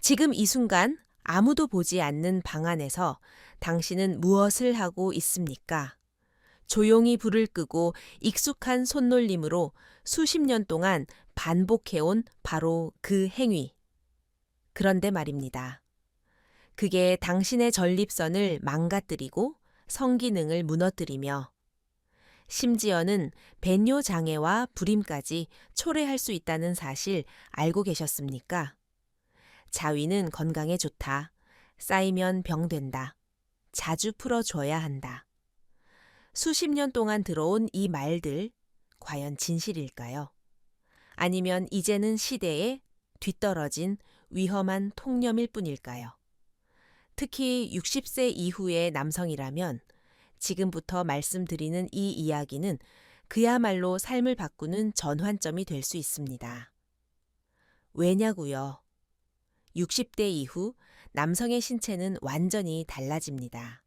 지금 이 순간 아무도 보지 않는 방 안에서 당신은 무엇을 하고 있습니까? 조용히 불을 끄고 익숙한 손놀림으로 수십 년 동안 반복해온 바로 그 행위. 그런데 말입니다. 그게 당신의 전립선을 망가뜨리고 성기능을 무너뜨리며 심지어는 배뇨 장애와 불임까지 초래할 수 있다는 사실 알고 계셨습니까? 자위는 건강에 좋다. 쌓이면 병된다. 자주 풀어줘야 한다. 수십 년 동안 들어온 이 말들, 과연 진실일까요? 아니면 이제는 시대에 뒤떨어진 위험한 통념일 뿐일까요? 특히 60세 이후의 남성이라면 지금부터 말씀드리는 이 이야기는 그야말로 삶을 바꾸는 전환점이 될 수 있습니다. 왜냐고요? 60대 이후 남성의 신체는 완전히 달라집니다.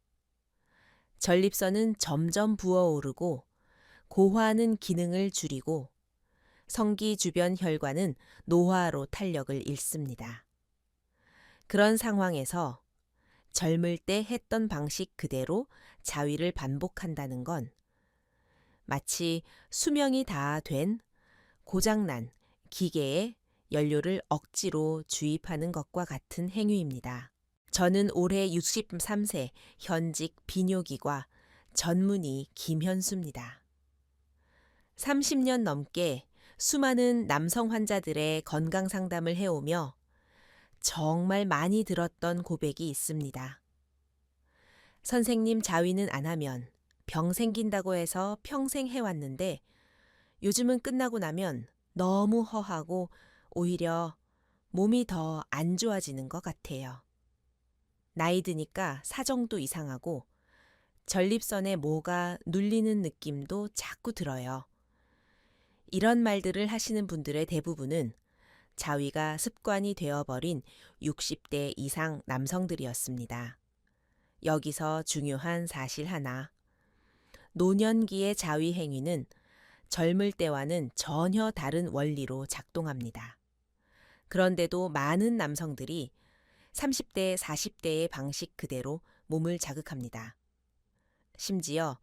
전립선은 점점 부어오르고 고화하는 기능을 줄이고 성기 주변 혈관은 노화로 탄력을 잃습니다. 그런 상황에서 젊을 때 했던 방식 그대로 자위를 반복한다는 건 마치 수명이 다 된 고장난 기계에 연료를 억지로 주입하는 것과 같은 행위입니다. 저는 올해 63세 현직 비뇨기과 전문의 김현수입니다. 30년 넘게 수많은 남성 환자들의 건강 상담을 해오며 정말 많이 들었던 고백이 있습니다. 선생님 자위는 안 하면 병 생긴다고 해서 평생 해왔는데 요즘은 끝나고 나면 너무 허하고 오히려 몸이 더 안 좋아지는 것 같아요. 나이 드니까 사정도 이상하고 전립선에 뭐가 눌리는 느낌도 자꾸 들어요. 이런 말들을 하시는 분들의 대부분은 자위가 습관이 되어버린 60대 이상 남성들이었습니다. 여기서 중요한 사실 하나. 노년기의 자위 행위는 젊을 때와는 전혀 다른 원리로 작동합니다. 그런데도 많은 남성들이 30대, 40대의 방식 그대로 몸을 자극합니다. 심지어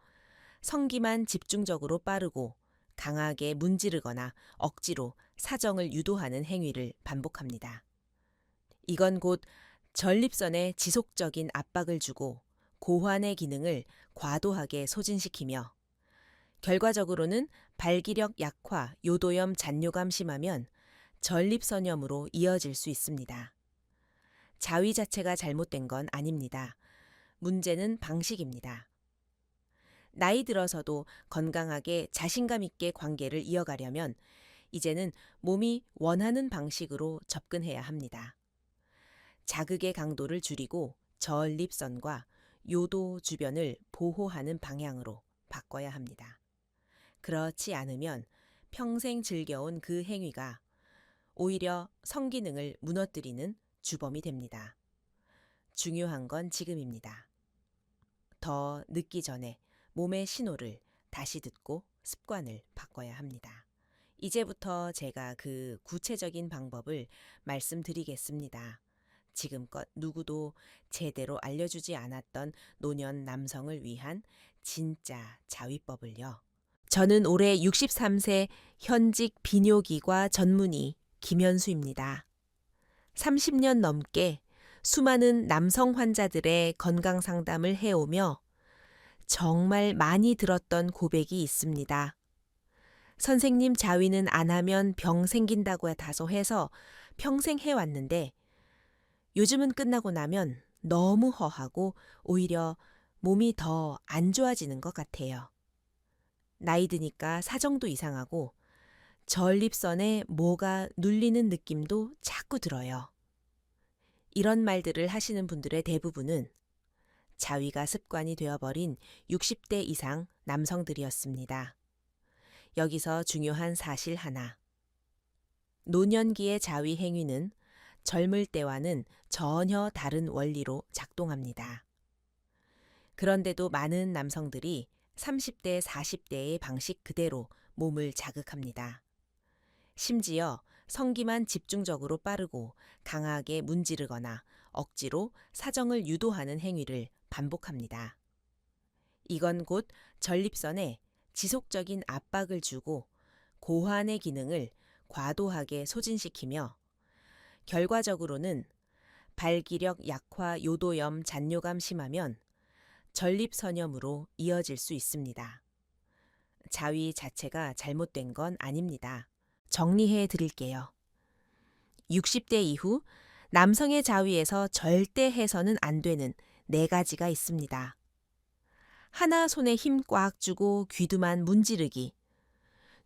성기만 집중적으로 빠르고 강하게 문지르거나 억지로 사정을 유도하는 행위를 반복합니다. 이건 곧 전립선에 지속적인 압박을 주고 고환의 기능을 과도하게 소진시키며 결과적으로는 발기력 약화, 요도염 잔뇨감 심하면 전립선염으로 이어질 수 있습니다. 자위 자체가 잘못된 건 아닙니다. 문제는 방식입니다. 나이 들어서도 건강하게 자신감 있게 관계를 이어가려면 이제는 몸이 원하는 방식으로 접근해야 합니다. 자극의 강도를 줄이고 전립선과 요도 주변을 보호하는 방향으로 바꿔야 합니다. 그렇지 않으면 평생 즐겨온 그 행위가 오히려 성기능을 무너뜨리는 주범이 됩니다. 중요한 건 지금입니다. 더 늦기 전에 몸의 신호를 다시 듣고 습관을 바꿔야 합니다. 이제부터 제가 그 구체적인 방법을 말씀드리겠습니다. 지금껏 누구도 제대로 알려주지 않았던 노년 남성을 위한 진짜 자위법을요. 저는 올해 63세 현직 비뇨기과 전문의 김현수입니다. 30년 넘게 수많은 남성 환자들의 건강 상담을 해오며 정말 많이 들었던 고백이 있습니다. 선생님 자위는 안 하면 병 생긴다고 다소 해서 평생 해왔는데 요즘은 끝나고 나면 너무 허하고 오히려 몸이 더 안 좋아지는 것 같아요. 나이 드니까 사정도 이상하고 전립선에 뭐가 눌리는 느낌도 자꾸 들어요. 이런 말들을 하시는 분들의 대부분은 자위가 습관이 되어버린 60대 이상 남성들이었습니다. 여기서 중요한 사실 하나. 노년기의 자위 행위는 젊을 때와는 전혀 다른 원리로 작동합니다. 그런데도 많은 남성들이 30대, 40대의 방식 그대로 몸을 자극합니다. 심지어 성기만 집중적으로 빠르고 강하게 문지르거나 억지로 사정을 유도하는 행위를 반복합니다. 이건 곧 전립선에 지속적인 압박을 주고 고환의 기능을 과도하게 소진시키며 결과적으로는 발기력 약화 요도염 잔뇨감 심하면 전립선염으로 이어질 수 있습니다. 자위 자체가 잘못된 건 아닙니다. 정리해 드릴게요. 60대 이후 남성의 자위에서 절대 해서는 안 되는 4가지가 있습니다. 하나, 손에 힘 꽉 주고 귀두만 문지르기.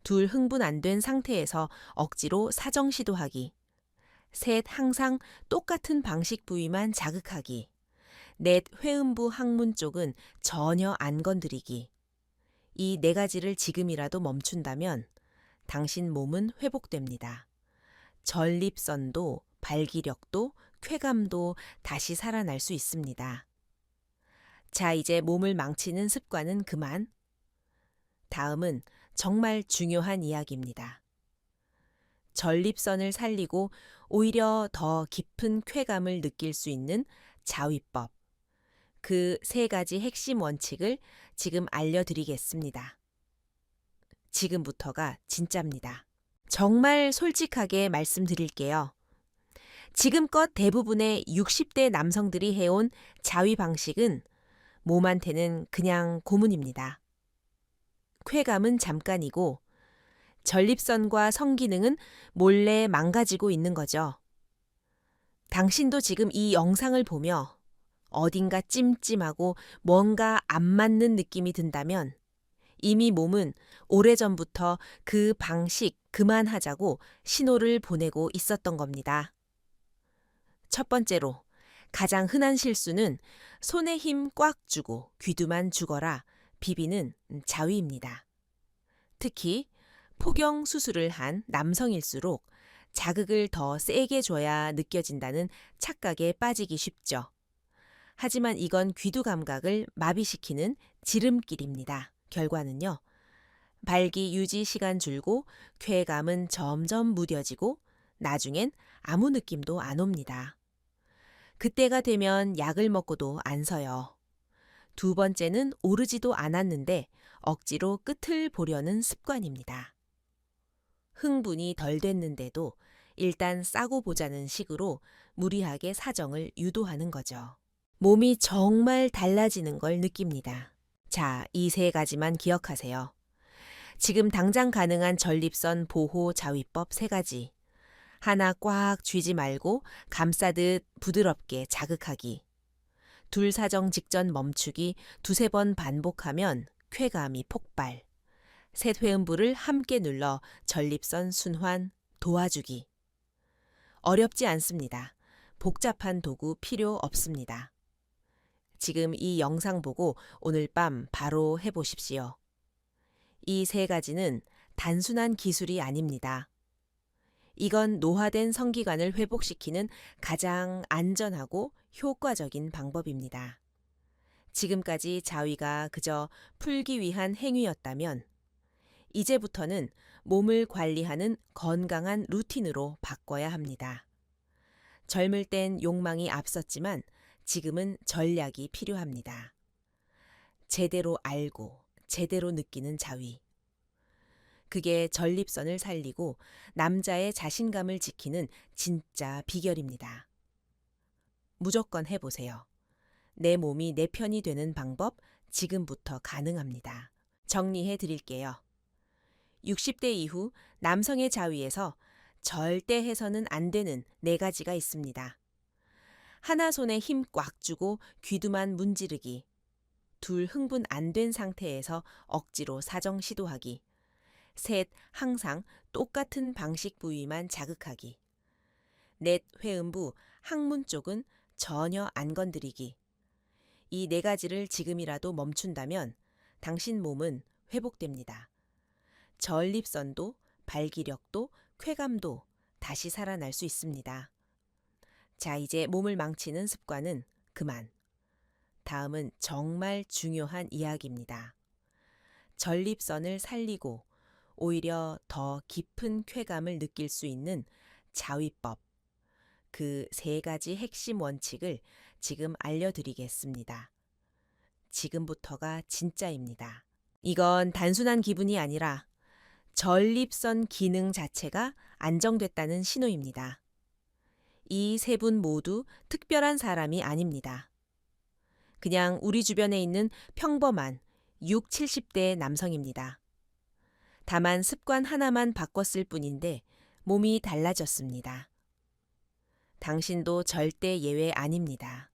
둘, 흥분 안 된 상태에서 억지로 사정 시도하기. 셋, 항상 똑같은 방식 부위만 자극하기. 넷, 회음부 항문 쪽은 전혀 안 건드리기. 이 4가지를 지금이라도 멈춘다면 당신 몸은 회복됩니다. 전립선도 발기력도 쾌감도 다시 살아날 수 있습니다. 자, 이제 몸을 망치는 습관은 그만. 다음은 정말 중요한 이야기입니다. 전립선을 살리고 오히려 더 깊은 쾌감을 느낄 수 있는 자위법. 그 3가지 핵심 원칙을 지금 알려드리겠습니다. 지금부터가 진짜입니다. 정말 솔직하게 말씀드릴게요. 지금껏 대부분의 60대 남성들이 해온 자위 방식은 몸한테는 그냥 고문입니다. 쾌감은 잠깐이고 전립선과 성기능은 몰래 망가지고 있는 거죠. 당신도 지금 이 영상을 보며 어딘가 찜찜하고 뭔가 안 맞는 느낌이 든다면 이미 몸은 오래전부터 그 방식 그만하자고 신호를 보내고 있었던 겁니다. 첫 번째로 가장 흔한 실수는 손에 힘 꽉 주고 귀두만 죽어라 비비는 자위입니다. 특히 포경 수술을 한 남성일수록 자극을 더 세게 줘야 느껴진다는 착각에 빠지기 쉽죠. 하지만 이건 귀두 감각을 마비시키는 지름길입니다. 결과는요. 발기 유지 시간 줄고 쾌감은 점점 무뎌지고 나중엔 아무 느낌도 안 옵니다. 그때가 되면 약을 먹고도 안 서요. 2번째는 오르지도 않았는데 억지로 끝을 보려는 습관입니다. 흥분이 덜 됐는데도 일단 싸고 보자는 식으로 무리하게 사정을 유도하는 거죠. 몸이 정말 달라지는 걸 느낍니다. 자, 이 3가지만 기억하세요. 지금 당장 가능한 전립선 보호 자위법 3가지. 하나 꽉 쥐지 말고 감싸듯 부드럽게 자극하기. 둘 사정 직전 멈추기 2~3번 반복하면 쾌감이 폭발. 셋 회음부를 함께 눌러 전립선 순환 도와주기. 어렵지 않습니다. 복잡한 도구 필요 없습니다. 지금 이 영상 보고 오늘 밤 바로 해보십시오. 이 3가지는 단순한 기술이 아닙니다. 이건 노화된 성기관을 회복시키는 가장 안전하고 효과적인 방법입니다. 지금까지 자위가 그저 풀기 위한 행위였다면 이제부터는 몸을 관리하는 건강한 루틴으로 바꿔야 합니다. 젊을 땐 욕망이 앞섰지만 지금은 전략이 필요합니다. 제대로 알고 제대로 느끼는 자위. 그게 전립선을 살리고 남자의 자신감을 지키는 진짜 비결입니다. 무조건 해보세요. 내 몸이 내 편이 되는 방법 지금부터 가능합니다. 정리해 드릴게요. 60대 이후 남성의 자위에서 절대 해서는 안 되는 4가지가 있습니다. 하나, 손에 힘 꽉 주고 귀두만 문지르기. 둘, 흥분 안 된 상태에서 억지로 사정 시도하기. 셋, 항상 똑같은 방식 부위만 자극하기. 넷, 회음부, 항문 쪽은 전혀 안 건드리기. 이 4가지를 지금이라도 멈춘다면 당신 몸은 회복됩니다. 전립선도 발기력도 쾌감도 다시 살아날 수 있습니다. 자, 이제 몸을 망치는 습관은 그만. 다음은 정말 중요한 이야기입니다. 전립선을 살리고 오히려 더 깊은 쾌감을 느낄 수 있는 자위법, 그 세 가지 핵심 원칙을 지금 알려드리겠습니다. 지금부터가 진짜입니다. 이건 단순한 기분이 아니라 전립선 기능 자체가 안정됐다는 신호입니다. 이 세 분 모두 특별한 사람이 아닙니다. 그냥 우리 주변에 있는 평범한 6, 70대 남성입니다. 다만 습관 하나만 바꿨을 뿐인데 몸이 달라졌습니다. 당신도 절대 예외 아닙니다.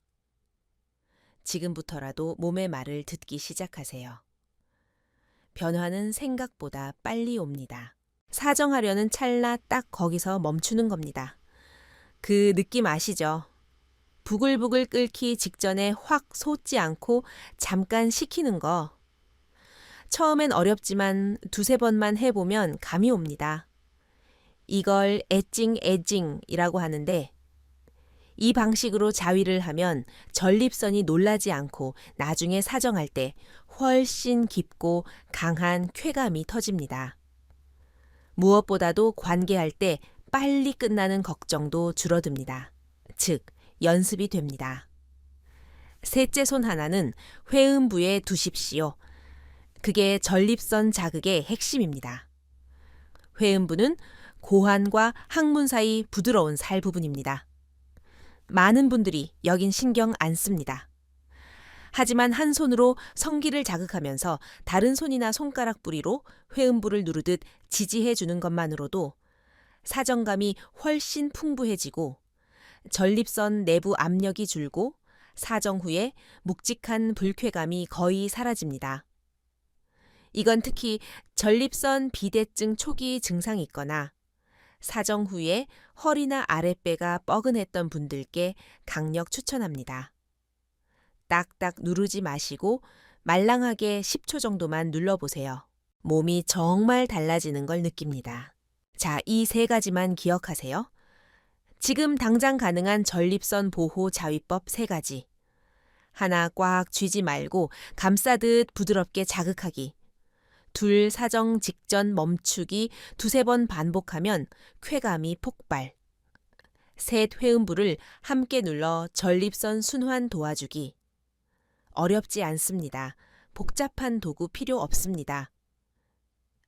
지금부터라도 몸의 말을 듣기 시작하세요. 변화는 생각보다 빨리 옵니다. 사정하려는 찰나 딱 거기서 멈추는 겁니다. 그 느낌 아시죠? 부글부글 끓기 직전에 확 솟지 않고 잠깐 식히는 거. 처음엔 어렵지만 두세 번만 해보면 감이 옵니다. 이걸 에징이라고 하는데 이 방식으로 자위를 하면 전립선이 놀라지 않고 나중에 사정할 때 훨씬 깊고 강한 쾌감이 터집니다. 무엇보다도 관계할 때 빨리 끝나는 걱정도 줄어듭니다. 즉, 연습이 됩니다. 셋째 손 하나는 회음부에 두십시오. 그게 전립선 자극의 핵심입니다. 회음부는 고환과 항문 사이 부드러운 살 부분입니다. 많은 분들이 여긴 신경 안 씁니다. 하지만 한 손으로 성기를 자극하면서 다른 손이나 손가락 부리로 회음부를 누르듯 지지해 주는 것만으로도 사정감이 훨씬 풍부해지고 전립선 내부 압력이 줄고 사정 후에 묵직한 불쾌감이 거의 사라집니다. 이건 특히 전립선 비대증 초기 증상이 있거나 사정 후에 허리나 아랫배가 뻐근했던 분들께 강력 추천합니다. 딱딱 누르지 마시고 말랑하게 10초 정도만 눌러보세요. 몸이 정말 달라지는 걸 느낍니다. 자, 이 세 가지만 기억하세요. 지금 당장 가능한 전립선 보호 자위법 3가지. 하나 꽉 쥐지 말고 감싸듯 부드럽게 자극하기. 둘 사정 직전 멈추기 두세 번 반복하면 쾌감이 폭발. 셋 회음부를 함께 눌러 전립선 순환 도와주기. 어렵지 않습니다. 복잡한 도구 필요 없습니다.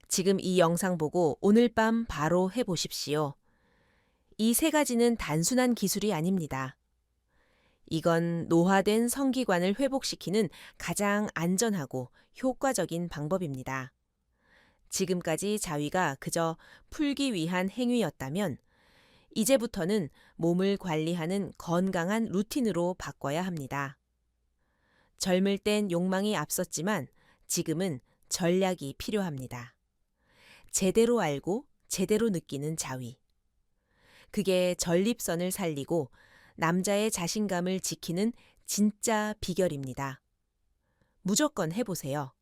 지금 이 영상 보고 오늘 밤 바로 해보십시오. 이 3가지는 단순한 기술이 아닙니다. 이건 노화된 성기관을 회복시키는 가장 안전하고 효과적인 방법입니다. 지금까지 자위가 그저 풀기 위한 행위였다면 이제부터는 몸을 관리하는 건강한 루틴으로 바꿔야 합니다. 젊을 땐 욕망이 앞섰지만 지금은 전략이 필요합니다. 제대로 알고 제대로 느끼는 자위. 그게 전립선을 살리고 남자의 자신감을 지키는 진짜 비결입니다. 무조건 해보세요.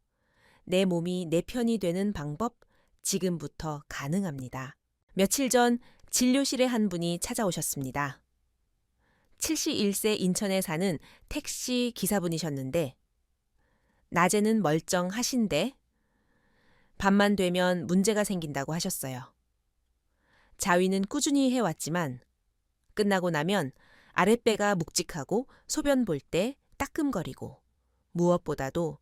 내 몸이 내 편이 되는 방법 지금부터 가능합니다. 며칠 전 진료실에 한 분이 찾아오셨습니다. 71세 인천에 사는 택시 기사분이셨는데 낮에는 멀쩡하신데 밤만 되면 문제가 생긴다고 하셨어요. 자위는 꾸준히 해왔지만 끝나고 나면 아랫배가 묵직하고 소변 볼 때 따끔거리고 무엇보다도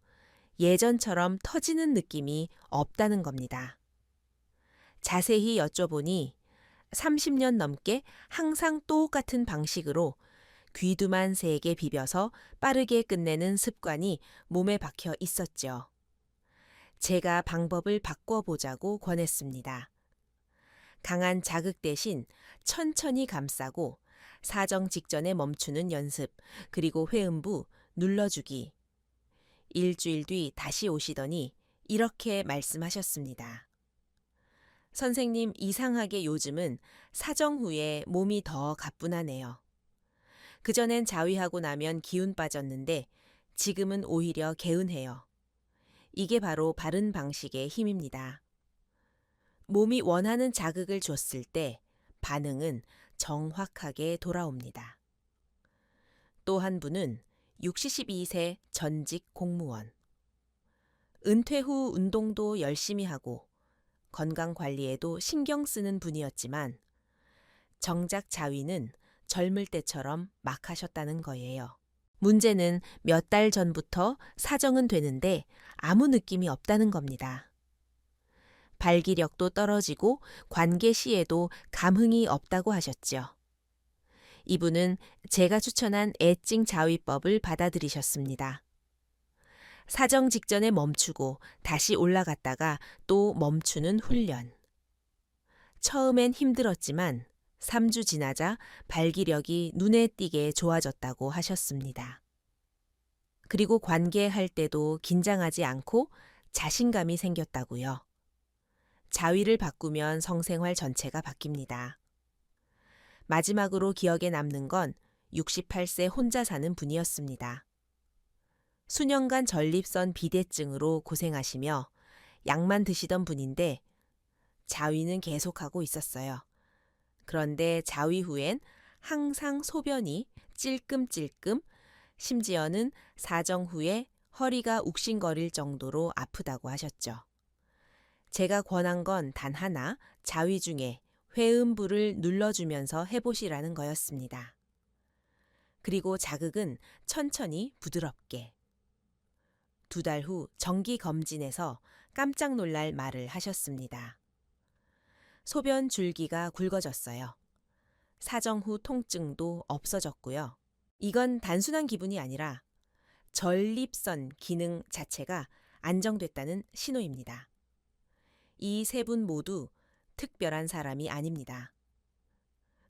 예전처럼 터지는 느낌이 없다는 겁니다. 자세히 여쭤보니 30년 넘게 항상 똑같은 방식으로 귀두만 3개 비벼서 빠르게 끝내는 습관이 몸에 박혀 있었죠. 제가 방법을 바꿔보자고 권했습니다. 강한 자극 대신 천천히 감싸고 사정 직전에 멈추는 연습, 그리고 회음부 눌러주기. 일주일 뒤 다시 오시더니 이렇게 말씀하셨습니다. 선생님, 이상하게 요즘은 사정 후에 몸이 더 가뿐하네요. 그전엔 자위하고 나면 기운 빠졌는데 지금은 오히려 개운해요. 이게 바로 바른 방식의 힘입니다. 몸이 원하는 자극을 줬을 때 반응은 정확하게 돌아옵니다. 또 한 분은 62세 전직 공무원. 은퇴 후 운동도 열심히 하고 건강 관리에도 신경 쓰는 분이었지만 정작 자위는 젊을 때처럼 막 하셨다는 거예요. 문제는 몇 달 전부터 사정은 되는데 아무 느낌이 없다는 겁니다. 발기력도 떨어지고 관계 시에도 감흥이 없다고 하셨죠. 이분은 제가 추천한 애증 자위법을 받아들이셨습니다. 사정 직전에 멈추고 다시 올라갔다가 또 멈추는 훈련. 처음엔 힘들었지만 3주 지나자 발기력이 눈에 띄게 좋아졌다고 하셨습니다. 그리고 관계할 때도 긴장하지 않고 자신감이 생겼다고요. 자위를 바꾸면 성생활 전체가 바뀝니다. 마지막으로 기억에 남는 건 68세 혼자 사는 분이었습니다. 수년간 전립선 비대증으로 고생하시며 약만 드시던 분인데 자위는 계속하고 있었어요. 그런데 자위 후엔 항상 소변이 찔끔찔끔, 심지어는 사정 후에 허리가 욱신거릴 정도로 아프다고 하셨죠. 제가 권한 건 단 하나, 자위 중에 회음부를 눌러주면서 해보시라는 거였습니다. 그리고 자극은 천천히 부드럽게. 2달 후 정기 검진에서 깜짝 놀랄 말을 하셨습니다. 소변 줄기가 굵어졌어요. 사정 후 통증도 없어졌고요. 이건 단순한 기분이 아니라 전립선 기능 자체가 안정됐다는 신호입니다. 이 세 분 모두 특별한 사람이 아닙니다.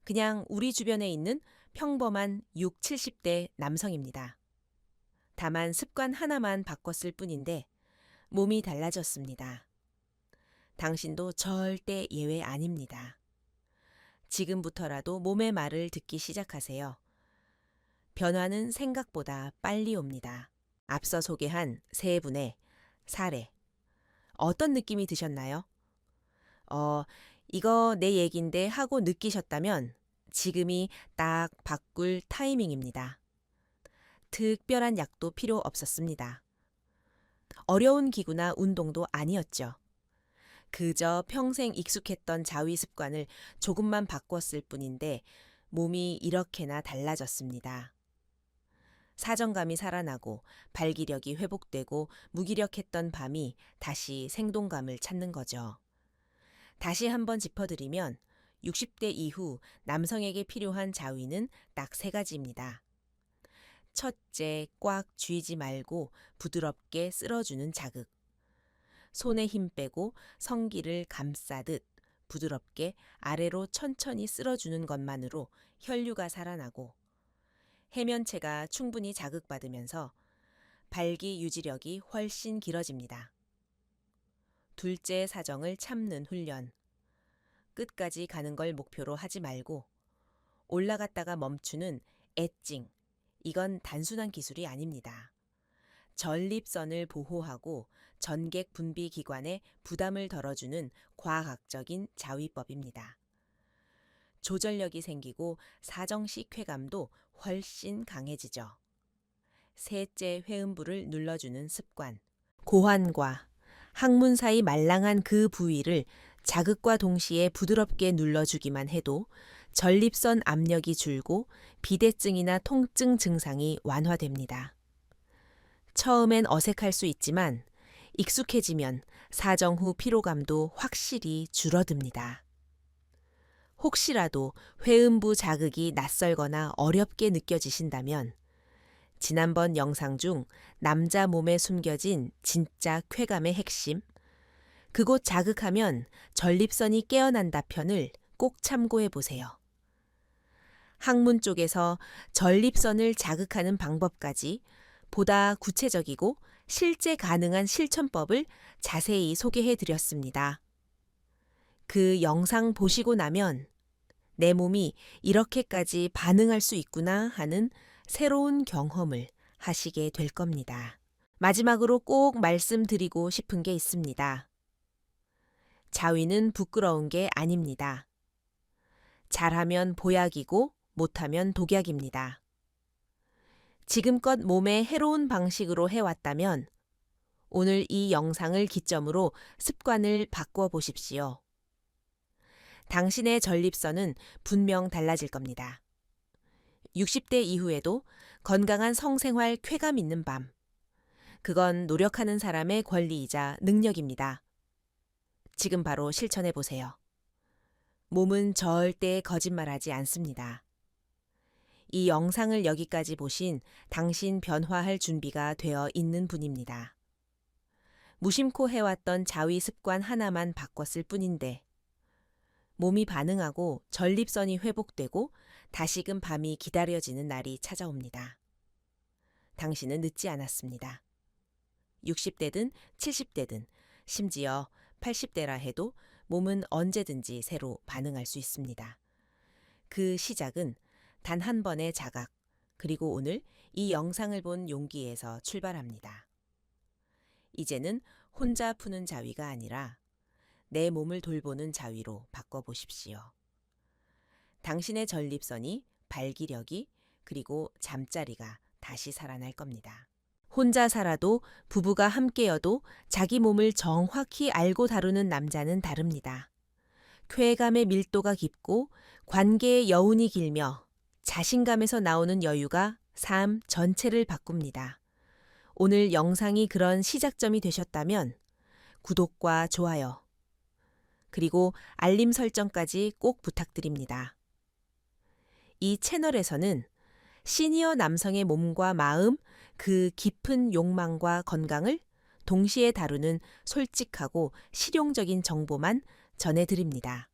그냥 우리 주변에 있는 평범한 6, 70대 남성입니다. 다만 습관 하나만 바꿨을 뿐인데 몸이 달라졌습니다. 당신도 절대 예외 아닙니다. 지금부터라도 몸의 말을 듣기 시작하세요. 변화는 생각보다 빨리 옵니다. 앞서 소개한 세 분의 사례. 어떤 느낌이 드셨나요? 이거 내 얘긴데 하고 느끼셨다면 지금이 딱 바꿀 타이밍입니다. 특별한 약도 필요 없었습니다. 어려운 기구나 운동도 아니었죠. 그저 평생 익숙했던 자위 습관을 조금만 바꿨을 뿐인데 몸이 이렇게나 달라졌습니다. 사정감이 살아나고 발기력이 회복되고 무기력했던 밤이 다시 생동감을 찾는 거죠. 다시 한번 짚어드리면 60대 이후 남성에게 필요한 자위는 딱 3가지입니다. 첫째, 꽉 쥐지 말고 부드럽게 쓸어주는 자극. 손에 힘 빼고 성기를 감싸듯 부드럽게 아래로 천천히 쓸어주는 것만으로 혈류가 살아나고 해면체가 충분히 자극받으면서 발기 유지력이 훨씬 길어집니다. 둘째, 사정을 참는 훈련. 끝까지 가는 걸 목표로 하지 말고 올라갔다가 멈추는 애찡. 이건 단순한 기술이 아닙니다. 전립선을 보호하고 전객 분비 기관에 부담을 덜어주는 과학적인 자위법입니다. 조절력이 생기고 사정시 쾌감도 훨씬 강해지죠. 셋째, 회음부를 눌러주는 습관. 고환과 항문 사이 말랑한 그 부위를 자극과 동시에 부드럽게 눌러주기만 해도 전립선 압력이 줄고 비대증이나 통증 증상이 완화됩니다. 처음엔 어색할 수 있지만 익숙해지면 사정 후 피로감도 확실히 줄어듭니다. 혹시라도 회음부 자극이 낯설거나 어렵게 느껴지신다면 지난번 영상 중 남자 몸에 숨겨진 진짜 쾌감의 핵심, 그곳 자극하면 전립선이 깨어난다 편을 꼭 참고해 보세요. 항문 쪽에서 전립선을 자극하는 방법까지 보다 구체적이고 실제 가능한 실천법을 자세히 소개해 드렸습니다. 그 영상 보시고 나면 내 몸이 이렇게까지 반응할 수 있구나 하는 새로운 경험을 하시게 될 겁니다. 마지막으로 꼭 말씀드리고 싶은 게 있습니다. 자위는 부끄러운 게 아닙니다. 잘하면 보약이고 못하면 독약입니다. 지금껏 몸에 해로운 방식으로 해왔다면 오늘 이 영상을 기점으로 습관을 바꿔 보십시오. 당신의 전립선은 분명 달라질 겁니다. 60대 이후에도 건강한 성생활 쾌감 있는 밤. 그건 노력하는 사람의 권리이자 능력입니다. 지금 바로 실천해 보세요. 몸은 절대 거짓말하지 않습니다. 이 영상을 여기까지 보신 당신 변화할 준비가 되어 있는 분입니다. 무심코 해왔던 자위 습관 하나만 바꿨을 뿐인데 몸이 반응하고 전립선이 회복되고 다시금 밤이 기다려지는 날이 찾아옵니다. 당신은 늦지 않았습니다. 60대든 70대든 심지어 80대라 해도 몸은 언제든지 새로 반응할 수 있습니다. 그 시작은 단 한 번의 자각, 그리고 오늘 이 영상을 본 용기에서 출발합니다. 이제는 혼자 푸는 자위가 아니라 내 몸을 돌보는 자위로 바꿔보십시오. 당신의 전립선이, 발기력이, 그리고 잠자리가 다시 살아날 겁니다. 혼자 살아도 부부가 함께여도 자기 몸을 정확히 알고 다루는 남자는 다릅니다. 쾌감의 밀도가 깊고 관계의 여운이 길며 자신감에서 나오는 여유가 삶 전체를 바꿉니다. 오늘 영상이 그런 시작점이 되셨다면 구독과 좋아요, 그리고 알림 설정까지 꼭 부탁드립니다. 이 채널에서는 시니어 남성의 몸과 마음, 그 깊은 욕망과 건강을 동시에 다루는 솔직하고 실용적인 정보만 전해드립니다.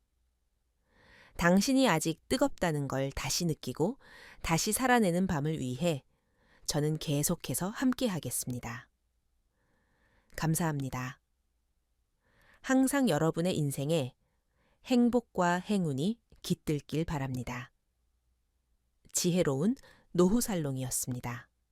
당신이 아직 뜨겁다는 걸 다시 느끼고 다시 살아내는 밤을 위해 저는 계속해서 함께 하겠습니다. 감사합니다. 항상 여러분의 인생에 행복과 행운이 깃들길 바랍니다. 지혜로운 노후살롱이었습니다.